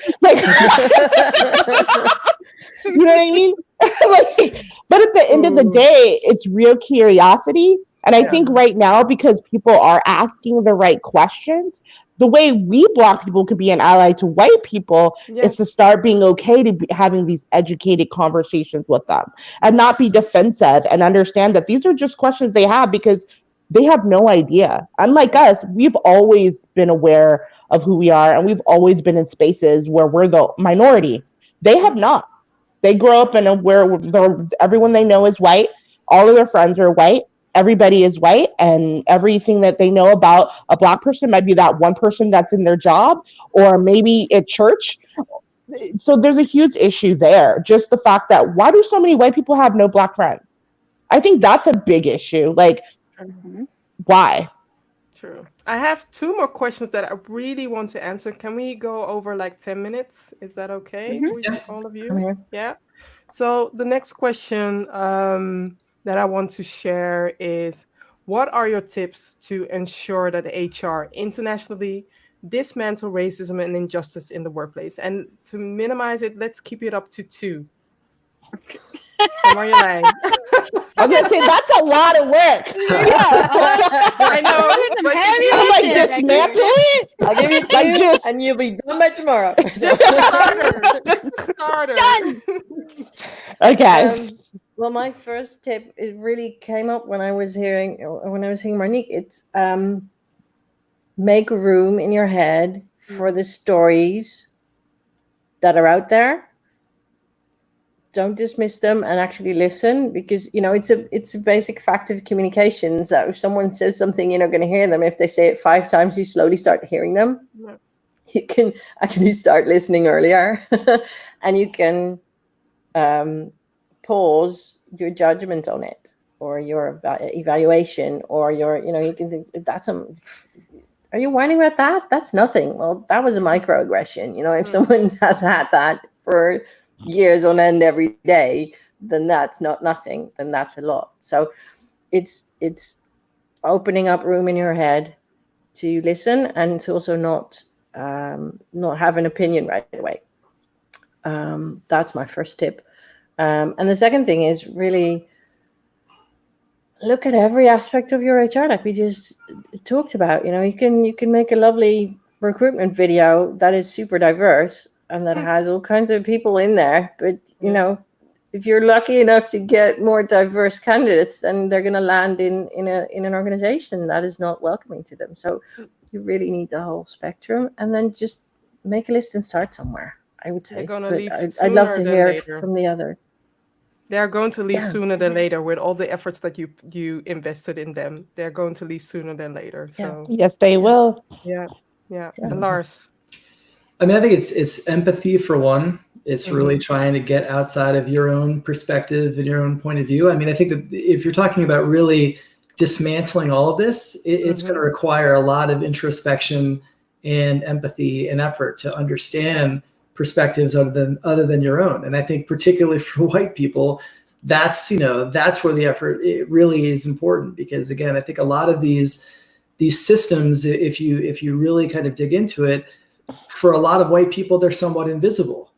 You know what I mean? But at the end of the day, it's real curiosity. And I think right now, because people are asking the right questions, the way we Black people could be an ally to white people is to start being okay to be having these educated conversations with them and not be defensive, and understand that these are just questions they have because they have no idea. Unlike us, we've always been aware of who we are, and we've always been in spaces where we're the minority. They have not. They grow up in where everyone they know is white. All of their friends are white. Everybody is white, and everything that they know about a Black person might be that one person that's in their job, or maybe at church. So there's a huge issue there. Just the fact that, why do so many white people have no Black friends? I think that's a big issue. Why? True. I have 2 more questions that I really want to answer. Can we go over 10 minutes? Is that okay with all of you? Yeah. So the next question that I want to share is, what are your tips to ensure that HR internationally dismantle racism and injustice in the workplace? And to minimize it, let's keep it up to 2. Marjolijn. I was gonna say that's a lot of work. I know. Dismantle it. I'll give you 2, and you'll be done by tomorrow. Just a starter. Done. Okay. Well, my first tip, it really came up when I was hearing Monique. It's make room in your head for the stories that are out there, don't dismiss them and actually listen, because it's a basic fact of communications that if someone says something, you're not going to hear them. If they say it 5 times, you slowly start hearing them. Yeah. You can actually start listening earlier, and you can pause your judgment on it, or your evaluation, or your, you can think, that's are you whining about that? That's nothing. Well, that was a microaggression. If someone has had that for years on end every day, then that's not nothing. Then that's a lot. So it's opening up room in your head to listen, and to also not have an opinion right away. That's my first tip. And the second thing is really look at every aspect of your HR, like we just talked about. You can make a lovely recruitment video that is super diverse and that has all kinds of people in there. But, if you're lucky enough to get more diverse candidates, then they're going to land in an organization that is not welcoming to them. So you really need the whole spectrum, and then just make a list and start somewhere, I would say. I'd love to hear from the other. They're going to leave sooner than later with all the efforts that you invested in them. They're going to leave sooner than later. So yes, they will. Yeah. And Lars? I mean, I think it's empathy for one. It's really trying to get outside of your own perspective and your own point of view. I mean, I think that if you're talking about really dismantling all of this, it's going to require a lot of introspection and empathy and effort to understand perspectives other than your own. And I think particularly for white people, that's where the effort it really is important, because again, I think a lot of these systems, if you really kind of dig into it, for a lot of white people, they're somewhat invisible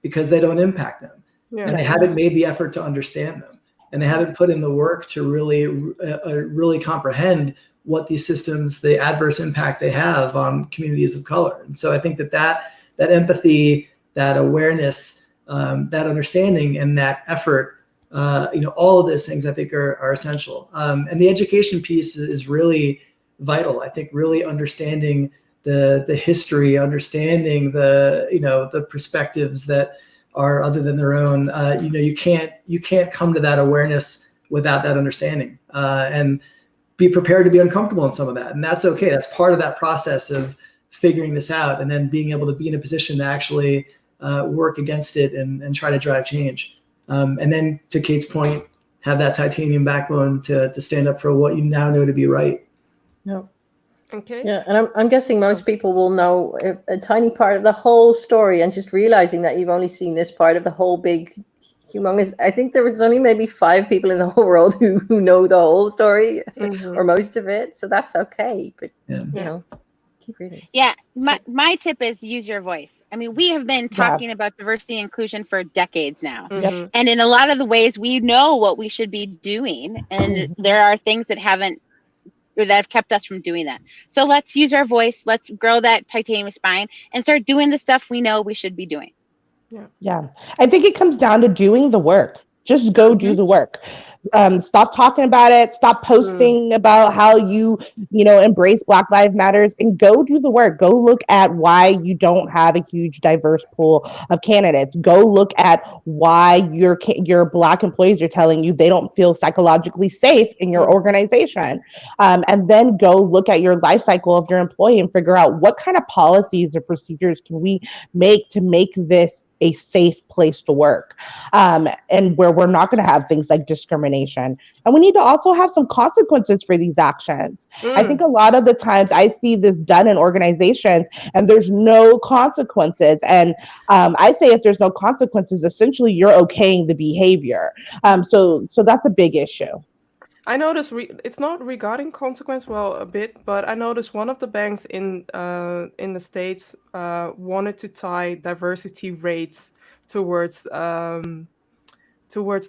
because they don't impact them. And they haven't made the effort to understand them, and they haven't put in the work to really comprehend what these systems, the adverse impact they have on communities of color. And so I think that empathy, that awareness, that understanding, and that effort, all of those things I think are essential. And the education piece is really vital. I think really understanding the history, understanding the perspectives that are other than their own. You can't come to that awareness without that understanding, and be prepared to be uncomfortable in some of that. And that's okay. That's part of that process of figuring this out, and then being able to be in a position to actually work against it and try to drive change. And then to Kate's point, have that titanium backbone to stand up for what you now know to be right. Yeah. Okay. Yeah, and I'm guessing most people will know a tiny part of the whole story, and just realizing that you've only seen this part of the whole big, humongous. I think there was only maybe 5 people in the whole world who know the whole story or most of it. So that's okay. But keep reading. Yeah, my tip is use your voice. I mean, we have been talking about diversity and inclusion for decades now. And in a lot of the ways, we know what we should be doing, and there are things that have kept us from doing that. So let's use our voice. Let's grow that titanium spine and start doing the stuff we know we should be doing. Yeah. I think it comes down to doing the work. Just go do the work. Stop talking about it. Stop posting about how you embrace Black Lives Matters, and go do the work. Go look at why you don't have a huge diverse pool of candidates. Go look at why your Black employees are telling you they don't feel psychologically safe in your organization. And then go look at your life cycle of your employee and figure out what kind of policies or procedures can we make to make this a safe place to work, and where we're not going to have things like discrimination. And we need to also have some consequences for these actions. I think a lot of the times I see this done in organizations and there's no consequences. And I say if there's no consequences, essentially you're okaying the behavior. So that's a big issue. I noticed it's not regarding consequence, a bit, but I noticed one of the banks in the States wanted to tie diversity rates towards the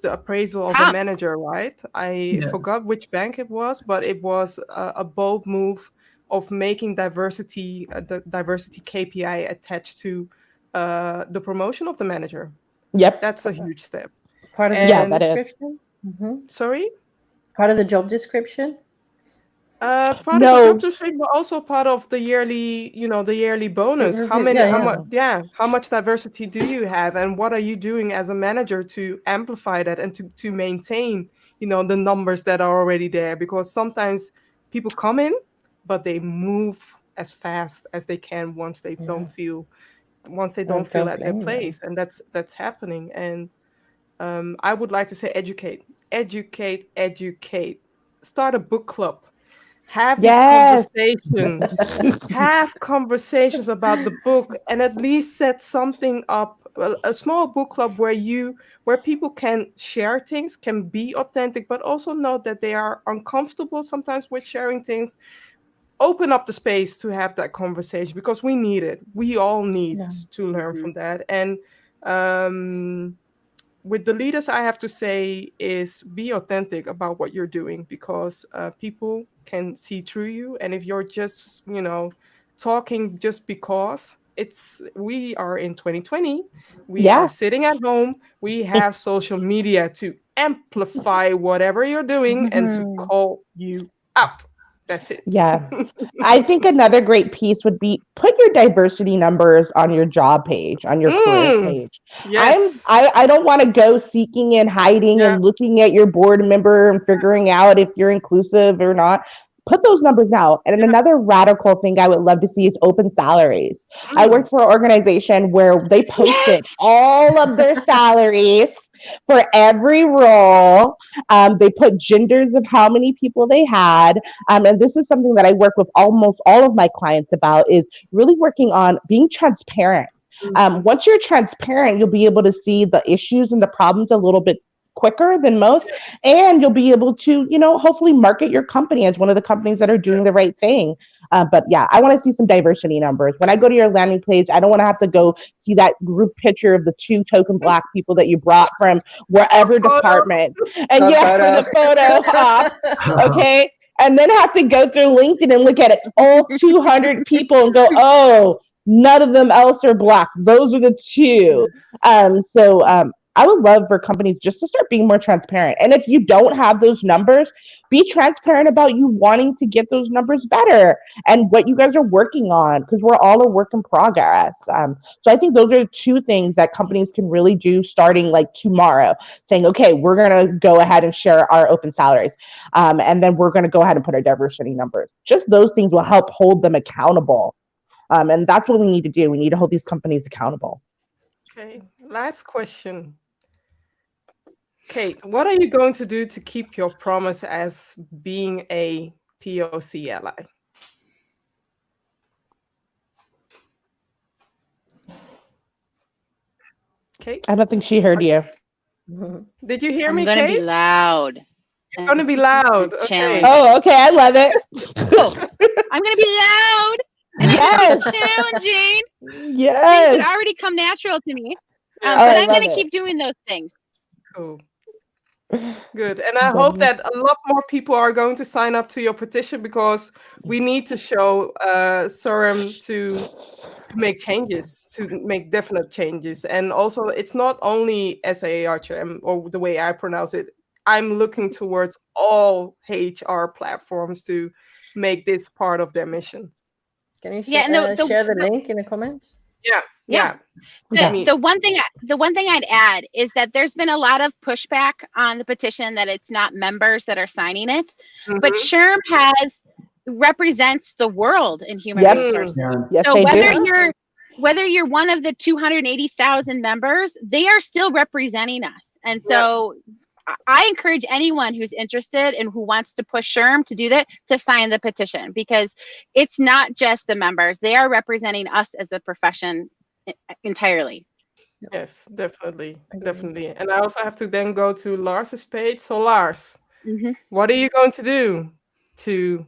appraisal of a manager, right? I forgot which bank it was, but it was a bold move of making diversity KPI attached to the promotion of the manager. Yep, that's a huge step. Part of the job description. Sorry. Part of the job description? Part of the job description, but also part of the yearly, the yearly bonus. How much diversity do you have, and what are you doing as a manager to amplify that and to maintain, the numbers that are already there? Because sometimes people come in, but they move as fast as they can once they don't feel at their place, and that's happening. And I would like to say educate. Start a book club. Have these conversations. Have conversations about the book, and at least set something up, a small book club where people can share things, can be authentic, but also know that they are uncomfortable sometimes with sharing things. Open up the space to have that conversation, because we need it. We all need to learn from that. And with the leaders, I have to say is be authentic about what you're doing, because people can see through you. And if you're just, talking just because we are in 2020, we are sitting at home, we have social media to amplify whatever you're doing and to call you out. That's it. Yeah. I think another great piece would be put your diversity numbers on your job page, on your career page. Yes. I don't want to go seeking and hiding and looking at your board member and figuring out if you're inclusive or not. Put those numbers out. And another radical thing I would love to see is open salaries. I worked for an organization where they posted all of their salaries for every role. They put genders of how many people they had. And this is something that I work with almost all of my clients about, is really working on being transparent. Once you're transparent, you'll be able to see the issues and the problems a little bit quicker than most, and you'll be able to, hopefully market your company as one of the companies that are doing the right thing. But yeah, I want to see some diversity numbers. When I go to your landing page, I don't want to have to go see that group picture of the 2 token Black people that you brought from wherever department, and for the photo op, okay, and then have to go through LinkedIn and look at it, all 200 people, and go, oh, none of them else are Black. Those are the 2. I would love for companies just to start being more transparent. And if you don't have those numbers, be transparent about you wanting to get those numbers better and what you guys are working on, because we're all a work in progress. So I think those are 2 things that companies can really do starting like tomorrow, saying, okay, we're going to go ahead and share our open salaries. And then we're going to go ahead and put our diversity numbers. Just those things will help hold them accountable. And that's what we need to do. We need to hold these companies accountable. Okay, last question. Kate, what are you going to do to keep your promise as being a POC ally? Kate? I don't think she heard you. Did you hear I'm me, gonna Kate? be loud. You're going to be loud. Okay. Oh, okay. I love it. I'm going to be loud. And it's challenging. Yes. Things that already come natural to me. But I'm going to keep doing those things. Cool. Good. And I hope that a lot more people are going to sign up to your petition, because we need to show SURM to make changes, to make definite changes. And also, it's not only SAHRM, or the way I pronounce it. I'm looking towards all HR platforms to make this part of their mission. Can you share the link in the comments? Yeah. The one thing I'd add is that there's been a lot of pushback on the petition that it's not members that are signing it, but SHRM represents the world in human resources. Yes, so whether you're one of the 280,000 members, they are still representing us. And so I encourage anyone who's interested and who wants to push SHRM to do that, to sign the petition, because it's not just the members. They are representing us as a profession entirely. Yes, definitely. And I also have to then go to Lars's page. So Lars, what are you going to do to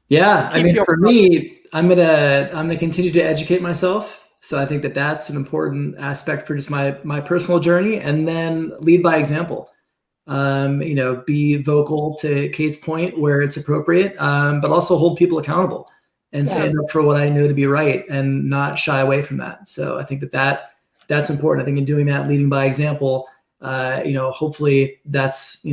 for me, I'm gonna continue to educate myself. So I think that that's an important aspect for just my personal journey, and then lead by example. Be vocal, to Kate's point, where it's appropriate, but also hold people accountable and stand up for what I know to be right, and not shy away from that. So I think that's important. I think in doing that, leading by example, hopefully that's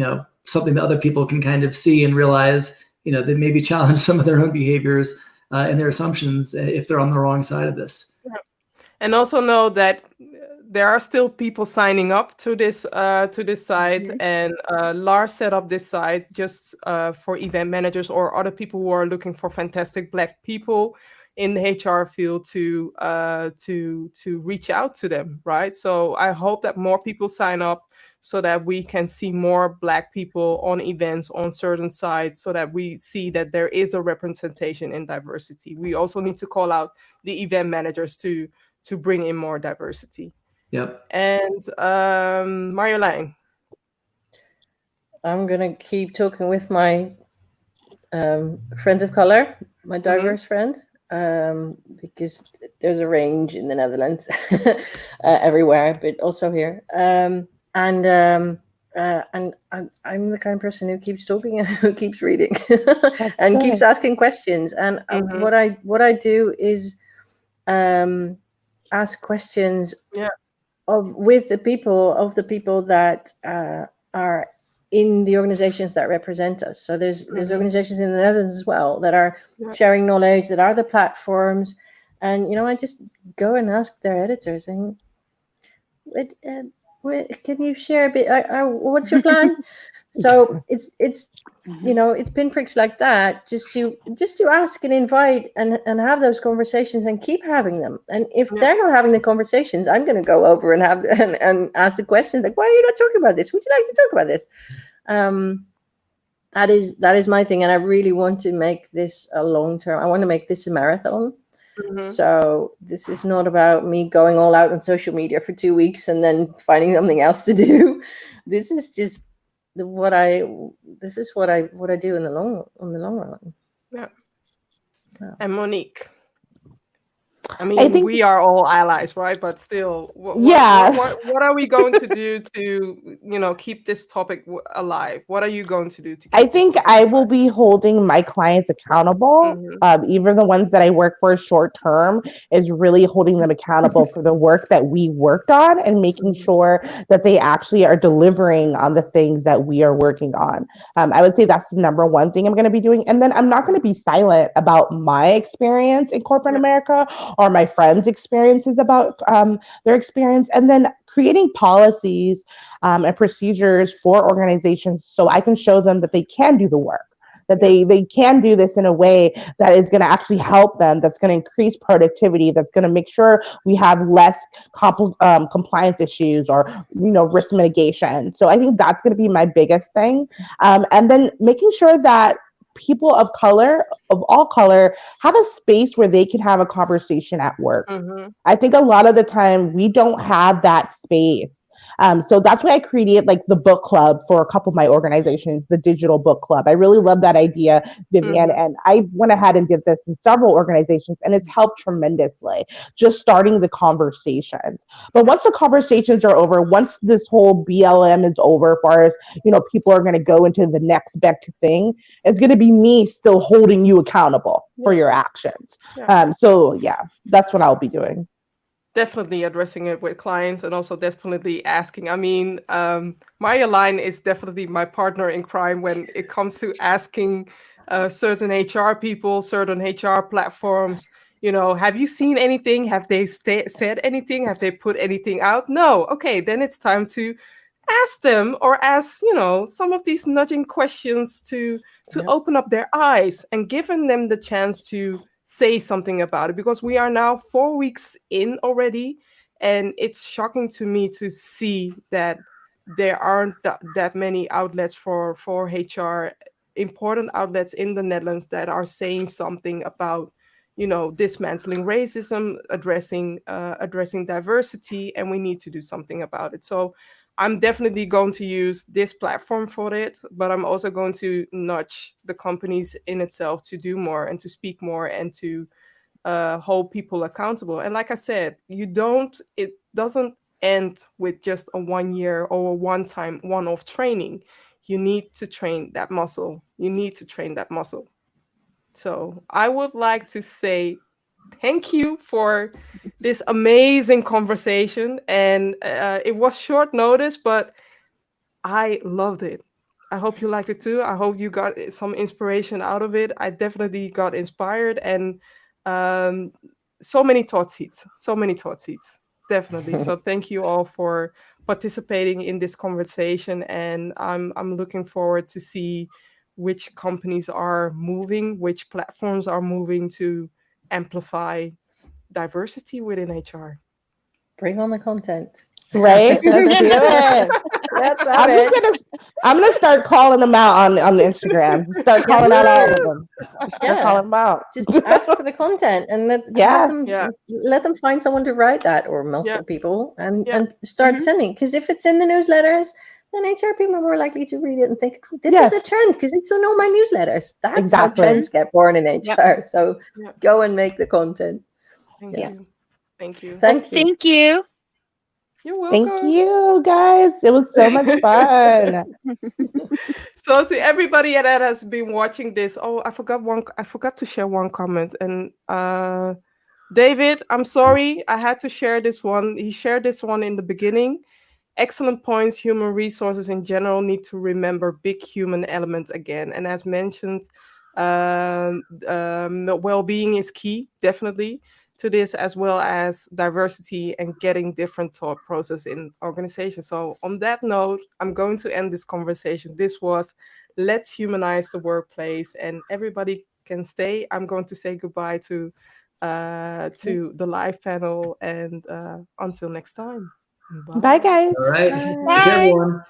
something that other people can kind of see and realize, they maybe challenge some of their own behaviors and their assumptions if they're on the wrong side of this. Yeah. And also know that there are still people signing up to this site, and Lars set up this site just for event managers or other people who are looking for fantastic Black people in the HR field to reach out to them, right? So I hope that more people sign up so that we can see more Black people on events on certain sites, so that we see that there is a representation in diversity. We also need to call out the event managers to bring in more diversity. Yep. And Marjolijn. I'm gonna keep talking with my friends of color, my diverse friends, because there's a range in the Netherlands, everywhere, but also here. And I'm the kind of person who keeps talking and who keeps reading and keeps asking questions. And what I do is ask questions with the people that are in the organizations that represent us. So there's organizations in the Netherlands as well that are sharing knowledge, that are the platforms, and I just go and ask their editors, and can you share a bit? What's your plan? So it's pinpricks like that, just to ask and invite and have those conversations and keep having them. And if they're not having the conversations, I'm going to go over and have and ask the questions like, why are you not talking about this? Would you like to talk about this? That is my thing, and I really want to make this a long term. I want to make this a marathon. So this is not about me going all out on social media for 2 weeks and then finding something else to do. This is just what I do in the long run. Yeah. And Monique, I mean, we are all allies, right? But still, what are we going to do to, keep this topic alive? What are you going to do to keep I think I will be holding my clients accountable. Even the ones that I work for short term, is really holding them accountable for the work that we worked on and making sure that they actually are delivering on the things that we are working on. I would say that's the number one thing I'm going to be doing. And then I'm not going to be silent about my experience in corporate America, or my friends' experiences about their experience, and then creating policies and procedures for organizations so I can show them that they can do the work, that they can do this in a way that is going to actually help them, that's going to increase productivity, that's going to make sure we have less compliance issues or risk mitigation. So I think that's going to be my biggest thing, and then making sure that people of color, of all color, have a space where they can have a conversation at work. I think a lot of the time we don't have that space. So that's why I created the book club for a couple of my organizations, the digital book club. I really love that idea, Vivian. And I went ahead and did this in several organizations, and it's helped tremendously, just starting the conversations. But once the conversations are over, once this whole BLM is over, as far as, people are going to go into the next big thing, it's going to be me still holding you accountable for your actions. So that's what I'll be doing. Definitely addressing it with clients, and also definitely asking. I mean, Marjolijn is definitely my partner in crime when it comes to asking certain HR people, certain HR platforms, have you seen anything? Have they said anything? Have they put anything out? No. Okay, then it's time to ask them, or ask, some of these nudging questions to open up their eyes and giving them the chance to say something about it, because we are now 4 weeks in already, and it's shocking to me to see that there aren't that many outlets for HR, important outlets in the Netherlands, that are saying something about dismantling racism, addressing diversity, and we need to do something about it. So I'm definitely going to use this platform for it, but I'm also going to nudge the companies in itself to do more and to speak more and to hold people accountable. And like I said, it doesn't end with just a 1 year or a one-off training. You need to train that muscle. So I would like to say thank you for this amazing conversation. And it was short notice, but I loved it. I hope you liked it too. I hope you got some inspiration out of it. I definitely got inspired, and so many thought seeds. Definitely. So thank you all for participating in this conversation, and I'm looking forward to see which companies are moving, which platforms are moving to amplify diversity within HR. Bring on the content. Right? Let's do it. I'm gonna start calling them out on Instagram. Start calling out all of them. Start calling them out. Just ask for the content and let them find someone to write that, or multiple people, and start sending. Because if it's in the newsletters, then HR people are more likely to read it and think, oh, this is a trend because it's on all my newsletters. That's how trends get born in HR. So go and make the content. Thank you. Thank you. Thank you. You're welcome. Thank you, guys. It was so much fun. So to everybody that has been watching this, I forgot to share one comment. And David, I'm sorry, I had to share this one. He shared this one in the beginning. Excellent points. Human resources in general need to remember big human elements again. And as mentioned, well-being is key, definitely, to this, as well as diversity and getting different thought process in organizations. So on that note, I'm going to end this conversation. This was Let's Humanize the Workplace, and everybody can stay. I'm going to say goodbye to the live panel, and until next time. Bye guys. All right. Bye. Everyone.